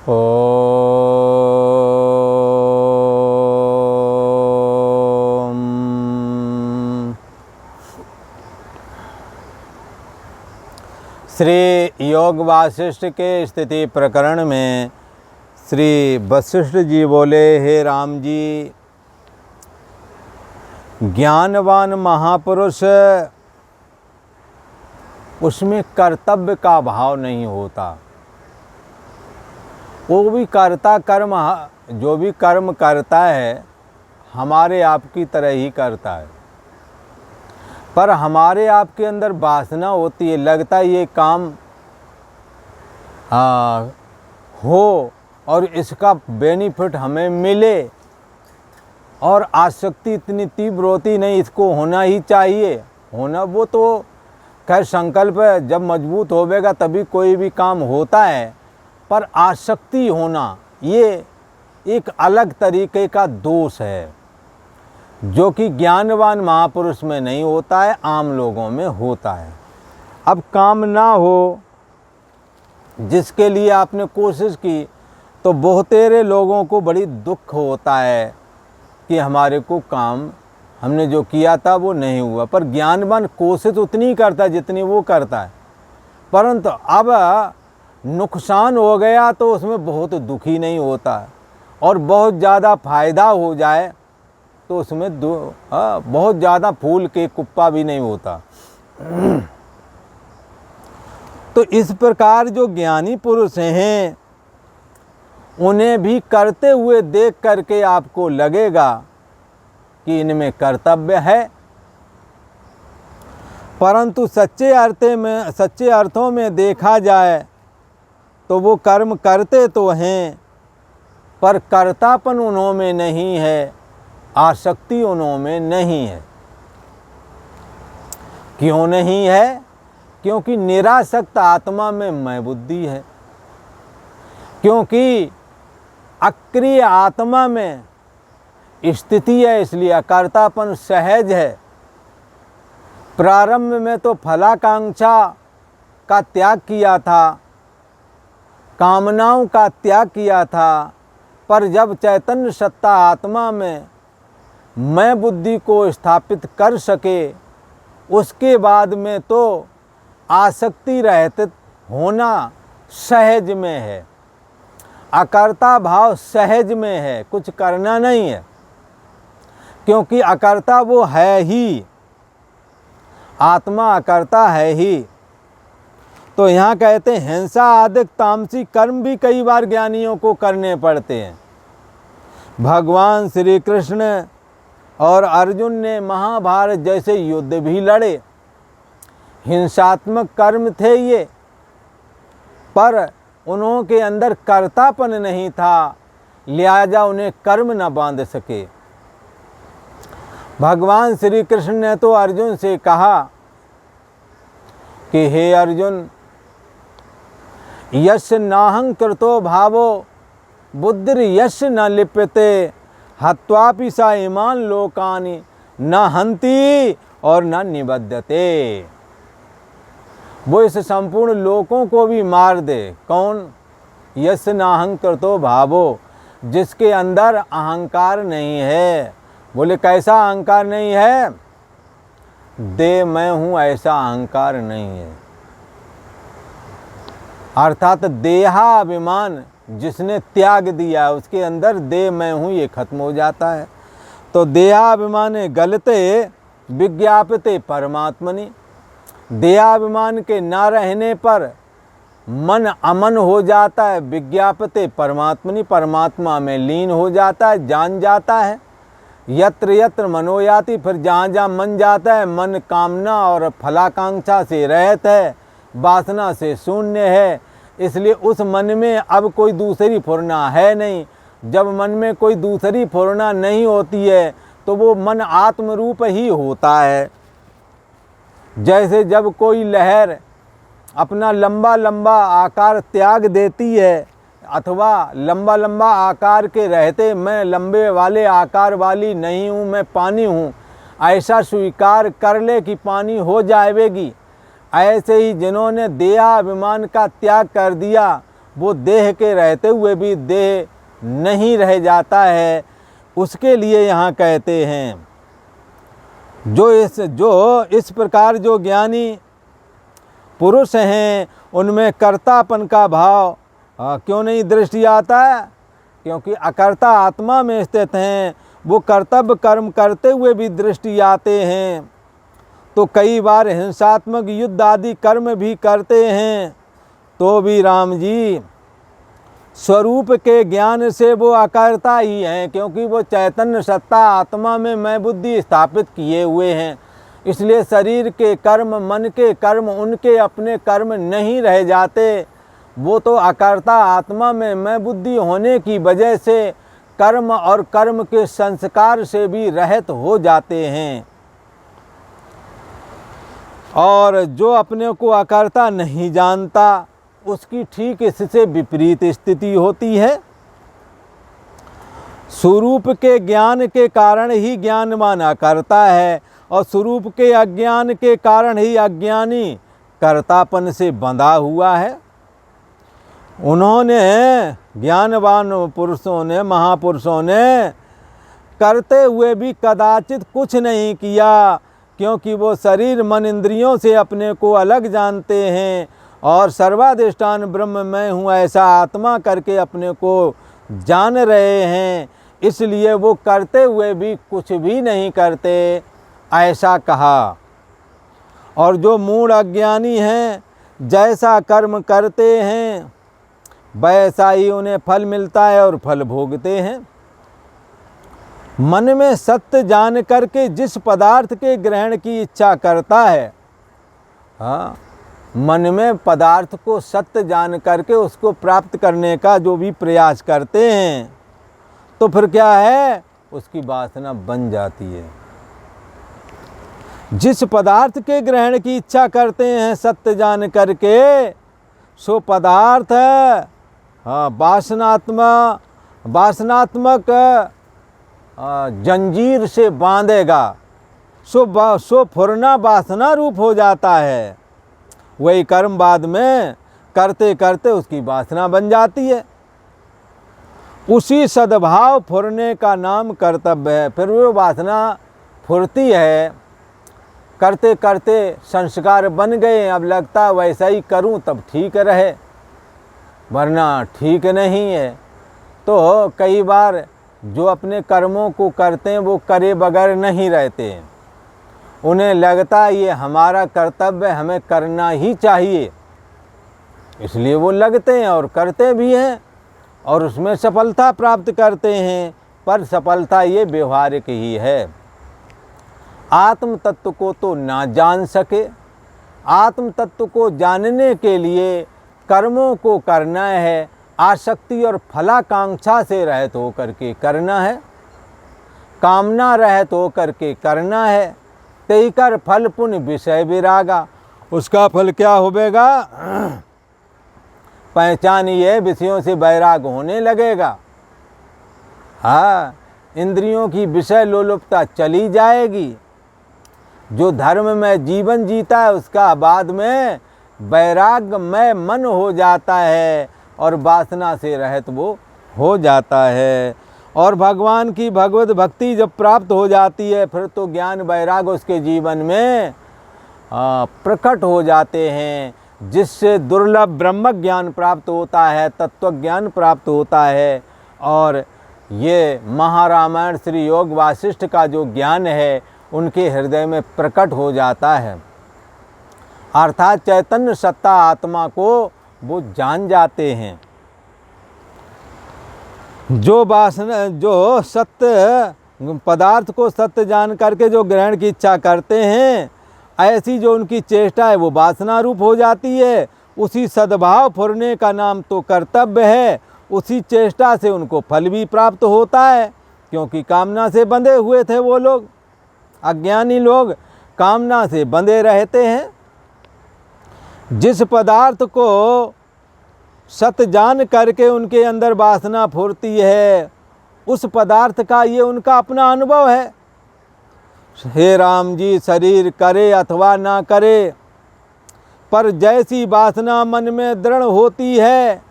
ओम। श्री योग वासिष्ठ के स्थिति प्रकरण में श्री वशिष्ठ जी बोले, हे राम जी, ज्ञानवान महापुरुष उसमें कर्तव्य का भाव नहीं होता। वो भी कर्ता कर्म, जो भी कर्म करता है हमारे आपकी तरह ही करता है, पर हमारे आपके अंदर वासना होती है, लगता है ये काम हो और इसका बेनिफिट हमें मिले, और आसक्ति इतनी तीव्र होती नहीं, इसको होना ही चाहिए। होना वो तो खैर संकल्प जब मजबूत होवेगा तभी कोई भी काम होता है, पर आसक्ति होना ये एक अलग तरीके का दोष है, जो कि ज्ञानवान महापुरुष में नहीं होता है, आम लोगों में होता है। अब काम ना हो जिसके लिए आपने कोशिश की, तो बहुतेरे लोगों को बड़ी दुख होता है कि हमारे को काम हमने जो किया था वो नहीं हुआ। पर ज्ञानवान कोशिश उतनी ही करता है जितनी वो करता है, परंतु अब नुकसान हो गया तो उसमें बहुत दुखी नहीं होता है, और बहुत ज़्यादा फायदा हो जाए तो उसमें बहुत ज़्यादा फूल के कुप्पा भी नहीं होता। तो इस प्रकार जो ज्ञानी पुरुष हैं उन्हें भी करते हुए देख करके आपको लगेगा कि इनमें कर्तव्य है, परंतु सच्चे अर्थों में देखा जाए तो वो कर्म करते तो हैं, पर कर्तापन उन्होंने नहीं है, आसक्ति उन्होंने नहीं है। क्यों नहीं है? क्योंकि निरासक्त आत्मा में मैं बुद्धि है, क्योंकि अक्रिय आत्मा में स्थिति है, इसलिए अकर्तापन सहज है। प्रारंभ में तो फलाकांक्षा का त्याग किया था, कामनाओं का त्याग किया था, पर जब चैतन्य सत्ता आत्मा में मैं बुद्धि को स्थापित कर सके, उसके बाद में तो आसक्ति रहित होना सहज में है, अकर्ता भाव सहज में है, कुछ करना नहीं है, क्योंकि अकर्ता वो है ही, आत्मा अकर्ता है ही। तो यहाँ कहते हैं हिंसा आदि तामसी कर्म भी कई बार ज्ञानियों को करने पड़ते हैं। भगवान श्री कृष्ण और अर्जुन ने महाभारत जैसे युद्ध भी लड़े, हिंसात्मक कर्म थे ये, पर उनके अंदर कर्तापन नहीं था, लिहाजा उन्हें कर्म न बांध सके। भगवान श्री कृष्ण ने तो अर्जुन से कहा कि हे अर्जुन, यश नाहं कृतो भावो बुद्धिर यश न लिप्यते हत्वापि सा इमान लोकानि न हंति और न निबध्यते। वो इस संपूर्ण लोकों को भी मार दे। कौन? यश नाहं कृतो भावो, जिसके अंदर अहंकार नहीं है। बोले कैसा अहंकार नहीं है? दे मैं हूँ ऐसा अहंकार नहीं है, अर्थात देहाभिमान जिसने त्याग दिया उसके अंदर दे मैं हूँ ये खत्म हो जाता है। तो देहाभिमान गलते विज्ञापते परमात्मनि, देहाभिमान के ना रहने पर मन अमन हो जाता है, विज्ञापते परमात्मनि, परमात्मा में लीन हो जाता है, जान जाता है। यत्र यत्र मनोयाति, फिर जहाँ जहाँ मन जाता है, मन कामना और फलाकांक्षा से रहित है, वासना से शून्य है, इसलिए उस मन में अब कोई दूसरी फुरना है नहीं। जब मन में कोई दूसरी फुरना नहीं होती है तो वो मन आत्म रूप ही होता है। जैसे जब कोई लहर अपना लंबा लंबा आकार त्याग देती है, अथवा लंबा लंबा आकार के रहते मैं लंबे वाले आकार वाली नहीं हूँ, मैं पानी हूँ, ऐसा स्वीकार कर ले कि पानी हो जाएगी। ऐसे ही जिन्होंने देहाभिमान का त्याग कर दिया वो देह के रहते हुए भी देह नहीं रह जाता है, उसके लिए यहाँ कहते हैं जो इस प्रकार जो ज्ञानी पुरुष हैं उनमें कर्तापन का भाव क्यों नहीं दृष्टि आता है? क्योंकि अकर्ता आत्मा में स्थित हैं, वो कर्तव्य कर्म करते हुए भी दृष्टि आते हैं। तो कई बार हिंसात्मक युद्ध आदि कर्म भी करते हैं, तो भी राम जी स्वरूप के ज्ञान से वो अकर्ता ही हैं, क्योंकि वो चैतन्य सत्ता आत्मा में मैं बुद्धि स्थापित किए हुए हैं। इसलिए शरीर के कर्म, मन के कर्म, उनके अपने कर्म नहीं रह जाते। वो तो अकर्ता आत्मा में मैं बुद्धि होने की वजह से कर्म और कर्म के संस्कार से भी रहित हो जाते हैं। और जो अपने को अकर्ता नहीं जानता, उसकी ठीक इससे विपरीत स्थिति होती है। स्वरूप के ज्ञान के कारण ही ज्ञानवान अकर्ता है, और स्वरूप के अज्ञान के कारण ही अज्ञानी कर्तापन से बंधा हुआ है। उन्होंने ज्ञानवान पुरुषों ने, महापुरुषों ने करते हुए भी कदाचित कुछ नहीं किया, क्योंकि वो शरीर मन इंद्रियों से अपने को अलग जानते हैं और सर्वाधिष्ठान ब्रह्म मैं हूँ ऐसा आत्मा करके अपने को जान रहे हैं। इसलिए वो करते हुए भी कुछ भी नहीं करते, ऐसा कहा। और जो मूढ़ अज्ञानी हैं, जैसा कर्म करते हैं वैसा ही उन्हें फल मिलता है और फल भोगते हैं। मन में सत्य जान करके जिस पदार्थ के ग्रहण की इच्छा करता है, हाँ, मन में पदार्थ को सत्य जान करके उसको प्राप्त करने का जो भी प्रयास करते हैं, तो फिर क्या है, उसकी वासना बन जाती है। जिस पदार्थ के ग्रहण की इच्छा करते हैं सत्य जान करके, सो पदार्थ हाँ वासनात्मक जंजीर से बांधेगा, सो फुरना वासना रूप हो जाता है। वही कर्म बाद में करते करते उसकी वासना बन जाती है। उसी सद्भाव फुरने का नाम कर्तव्य है। फिर वो वासना फुरती है, करते करते संस्कार बन गए, अब लगता वैसा ही करूं तब ठीक रहे, वरना ठीक नहीं है। तो कई बार जो अपने कर्मों को करते हैं वो करे बगैर नहीं रहते हैं, उन्हें लगता है ये हमारा कर्तव्य, हमें करना ही चाहिए, इसलिए वो लगते हैं और करते भी हैं और उसमें सफलता प्राप्त करते हैं। पर सफलता ये व्यवहारिक ही है, आत्म तत्व को तो ना जान सके। आत्म तत्व को जानने के लिए कर्मों को करना है, आसक्ति और फलाकांक्षा से रहित होकर के करना है, कामना रहित होकर के करना है। तई कर फल पुण्य विषय विरागा, उसका फल क्या होगा, पहचानिए विषयों से वैराग होने लगेगा। हाँ, इंद्रियों की विषय लोलुपता चली जाएगी। जो धर्म में जीवन जीता है उसका बाद में वैराग्यमय मन हो जाता है और वासना से रहित वो हो जाता है। और भगवान की भगवत भक्ति जब प्राप्त हो जाती है, फिर तो ज्ञान वैराग उसके जीवन में प्रकट हो जाते हैं, जिससे दुर्लभ ब्रह्म ज्ञान प्राप्त होता है, तत्व ज्ञान प्राप्त होता है। और ये महारामायण श्री योग वासिष्ठ का जो ज्ञान है उनके हृदय में प्रकट हो जाता है, अर्थात चैतन्य सत्ता आत्मा को वो जान जाते हैं। जो सत्य पदार्थ को सत्य जान करके जो ग्रहण की इच्छा करते हैं, ऐसी जो उनकी चेष्टा है वो वासना रूप हो जाती है। उसी सद्भाव फुरने का नाम तो कर्तव्य है, उसी चेष्टा से उनको फल भी प्राप्त होता है, क्योंकि कामना से बंधे हुए थे वो लोग। अज्ञानी लोग कामना से बंधे रहते हैं। जिस पदार्थ को सत्य जान करके उनके अंदर वासना फुरती है, उस पदार्थ का ये उनका अपना अनुभव है। हे राम जी, शरीर करे अथवा ना करे, पर जैसी वासना मन में दृढ़ होती है,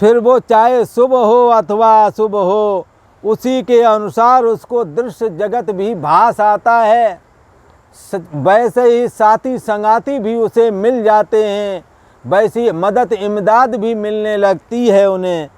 फिर वो चाहे शुभ हो अथवा अशुभ हो, उसी के अनुसार उसको दृश्य जगत भी भास आता है। वैसे ही साथी संगाती भी उसे मिल जाते हैं, वैसी मदद इमदाद भी मिलने लगती है उन्हें।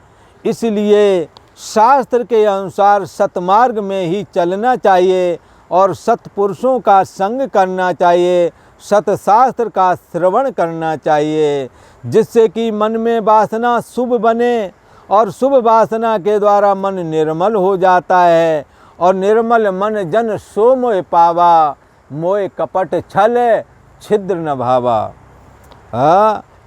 इसलिए शास्त्र के अनुसार सतमार्ग में ही चलना चाहिए और सत्पुरुषों का संग करना चाहिए, सतशास्त्र का श्रवण करना चाहिए, जिससे कि मन में वासना शुभ बने और शुभ वासना के द्वारा मन निर्मल हो जाता है। और निर्मल मन जन सो मोह पावा, मोह कपट छल छिद्र न भावा।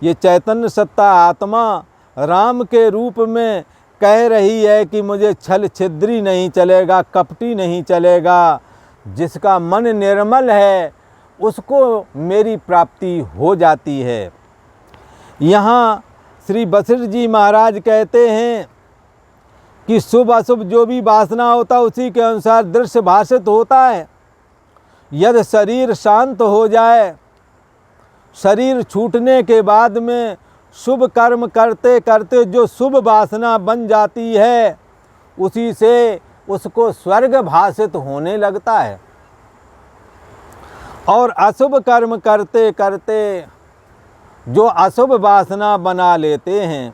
ये चैतन्य सत्ता आत्मा राम के रूप में कह रही है कि मुझे छल छिद्री नहीं चलेगा, कपटी नहीं चलेगा। जिसका मन निर्मल है उसको मेरी प्राप्ति हो जाती है। यहाँ श्री वशिष्ठ जी महाराज कहते हैं कि शुभ अशुभ जो भी वासना होता है उसी के अनुसार दृश्य भाषित होता है। यदि शरीर शांत हो जाए, शरीर छूटने के बाद में शुभ कर्म करते करते जो शुभ वासना बन जाती है, उसी से उसको स्वर्ग भाषित होने लगता है। और अशुभ कर्म करते करते जो अशुभ वासना बना लेते हैं,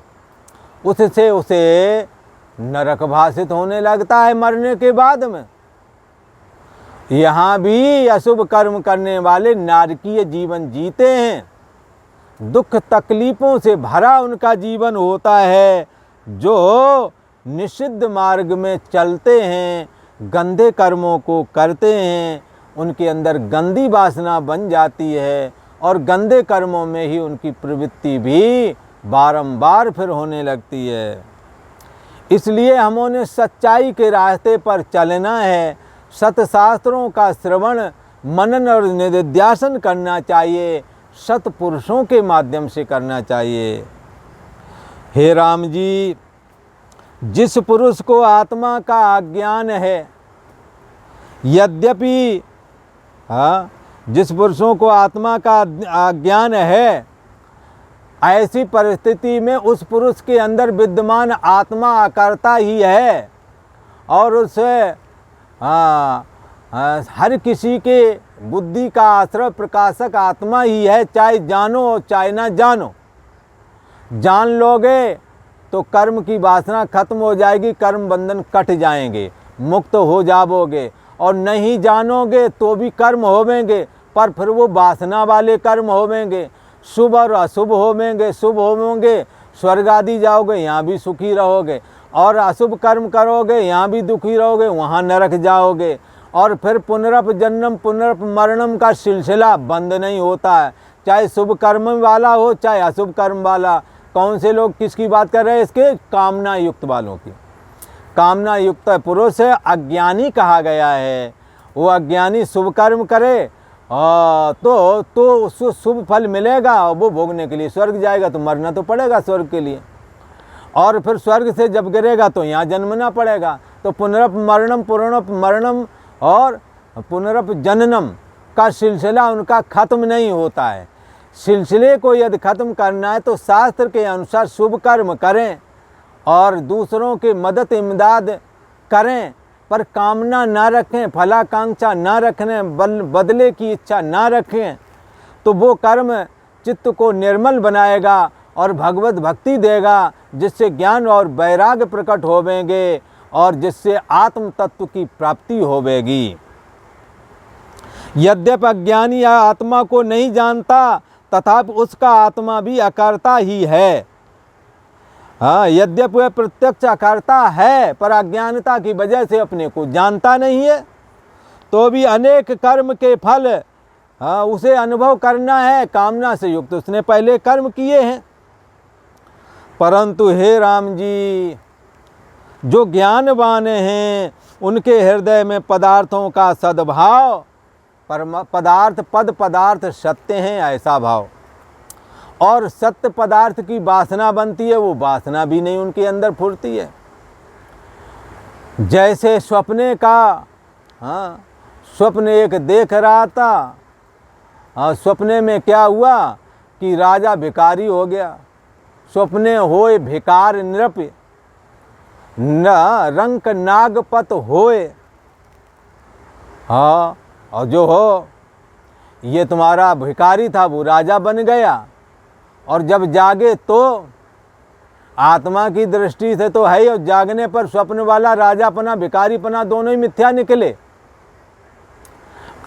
उससे उसे नरक भाषित होने लगता है मरने के बाद में। यहाँ भी अशुभ कर्म करने वाले नारकीय जीवन जीते हैं, दुख तकलीफ़ों से भरा उनका जीवन होता है। जो निषिद्ध मार्ग में चलते हैं, गंदे कर्मों को करते हैं, उनके अंदर गंदी वासना बन जाती है और गंदे कर्मों में ही उनकी प्रवृत्ति भी बारंबार फिर होने लगती है। इसलिए हमें सच्चाई के रास्ते पर चलना है, सतशास्त्रों का श्रवण मनन और निधिध्यासन करना चाहिए, सत्पुरुषों के माध्यम से करना चाहिए। हे राम जी, जिस पुरुष को आत्मा का अज्ञान है, यद्यपि जिस पुरुषों को आत्मा का अज्ञान है, ऐसी परिस्थिति में उस पुरुष के अंदर विद्यमान आत्मा अकर्ता ही है और उसे हर किसी के बुद्धि का आश्रय प्रकाशक आत्मा ही है, चाहे जानो चाहे ना जानो। जान लोगे तो कर्म की वासना खत्म हो जाएगी, कर्म बंधन कट जाएंगे, मुक्त हो जाओगे। और नहीं जानोगे तो भी कर्म होवेंगे, पर फिर वो वासना वाले कर्म होवेंगे, शुभ और अशुभ होवेंगे। शुभ होवेंगे स्वर्ग आदि जाओगे, यहाँ भी सुखी रहोगे, और अशुभ कर्म करोगे यहाँ भी दुखी रहोगे, वहाँ नरक जाओगे। और फिर पुनरप जन्म पुनरप मरणम का सिलसिला बंद नहीं होता है, चाहे शुभ कर्म वाला हो चाहे अशुभ कर्म वाला। कौन से लोग किसकी बात कर रहे हैं? इसके कामना युक्त वालों की। कामना युक्त पुरुष अज्ञानी कहा गया है। वो अज्ञानी शुभ कर्म करे तो उसको शुभ फल मिलेगा, वो भोगने के लिए स्वर्ग जाएगा, तो मरना तो पड़ेगा स्वर्ग के लिए। और फिर स्वर्ग से जब गिरेगा तो यहाँ जन्मना पड़ेगा। तो पुनरप मरणम और पुनरप जननम का सिलसिला उनका ख़त्म नहीं होता है। सिलसिले को यदि ख़त्म करना है तो शास्त्र के अनुसार शुभ कर्म करें और दूसरों की मदद इमदाद करें, पर कामना ना रखें, फलाकांक्षा ना रखें, बदले की इच्छा ना रखें, तो वो कर्म चित्त को निर्मल बनाएगा और भगवत भक्ति देगा, जिससे ज्ञान और वैराग्य प्रकट होवेंगे और जिससे आत्म तत्व की प्राप्ति होवेगी। यद्यपि अज्ञानी आत्मा को नहीं जानता, तथापि उसका आत्मा भी अकर्ता ही है। यद्यपि वह प्रत्यक्ष अकर्ता है, पर अज्ञानता की वजह से अपने को जानता नहीं है, तो भी अनेक कर्म के फल उसे अनुभव करना है। कामना से युक्त उसने पहले कर्म किए हैं। परंतु हे राम जी, जो ज्ञानवान हैं उनके हृदय में पदार्थों का सद्भाव, पदार्थ सत्य हैं ऐसा भाव, और सत्य पदार्थ की वासना बनती है, वो वासना भी नहीं उनके अंदर फुरती है। जैसे स्वप्ने का स्वप्न एक देख रहा था। सपने में क्या हुआ कि राजा भिखारी हो गया। स्वप्ने होए भिकार नृप न रंक नागपत होए। हाँ, और जो हो ये तुम्हारा भिखारी था वो राजा बन गया, और जब जागे तो आत्मा की दृष्टि से तो है ही, और जागने पर स्वप्न वाला राजापना भिखारीपना दोनों ही मिथ्या निकले।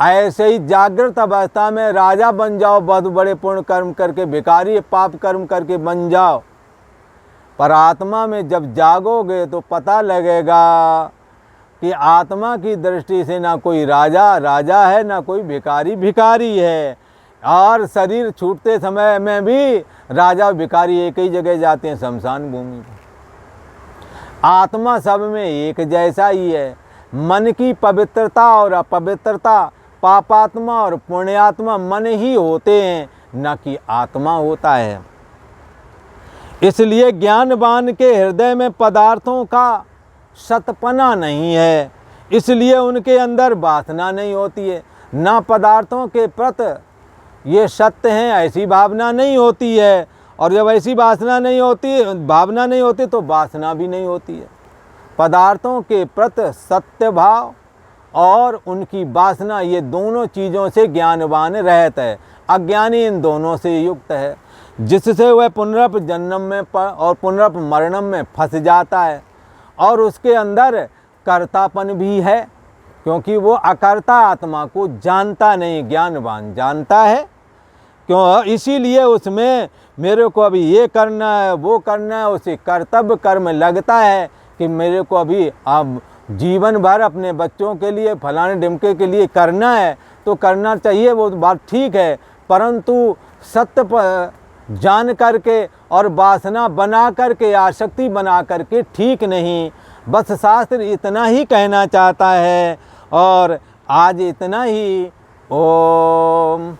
ऐसे ही जागृत अवस्था में राजा बन जाओ, बहुत बड़े पुण्य कर्म करके, भिखारी पाप कर्म करके बन जाओ, पर आत्मा में जब जागोगे तो पता लगेगा कि आत्मा की दृष्टि से ना कोई राजा राजा है, ना कोई भिखारी भिखारी है, और शरीर छूटते समय में भी राजा और भिखारी एक ही जगह जाते हैं, शमशान भूमि पर। आत्मा सब में एक जैसा ही है। मन की पवित्रता और अपवित्रता, पापात्मा और पुण्यात्मा मन ही होते हैं, न कि आत्मा होता है। इसलिए ज्ञानवान के हृदय में पदार्थों का सतपना नहीं है, इसलिए उनके अंदर वासना नहीं होती है। ना पदार्थों के प्रति ये सत्य हैं ऐसी भावना नहीं होती है, और जब ऐसी वासना नहीं होती, भावना नहीं होती, तो वासना भी नहीं होती है। पदार्थों के प्रति सत्य भाव और उनकी वासना, ये दोनों चीज़ों से ज्ञानवान रहता है। अज्ञानी इन दोनों से युक्त है, जिससे वह पुनरप जन्म में और पुनरप मरणम में फंस जाता है, और उसके अंदर कर्तापन भी है, क्योंकि वो अकर्ता आत्मा को जानता नहीं, ज्ञानवान जानता है। क्यों? इसीलिए उसमें मेरे को अभी ये करना है, वो करना है, उसे कर्तव्य कर्म लगता है कि मेरे को अभी अब जीवन भर अपने बच्चों के लिए, फलाने ढिमके के लिए करना है, तो करना चाहिए, वो बात ठीक है, परंतु सत्य पर जान करके और वासना बना करके, आसक्ति बना करके ठीक नहीं। बस शास्त्र इतना ही कहना चाहता है, और आज इतना ही। ओम।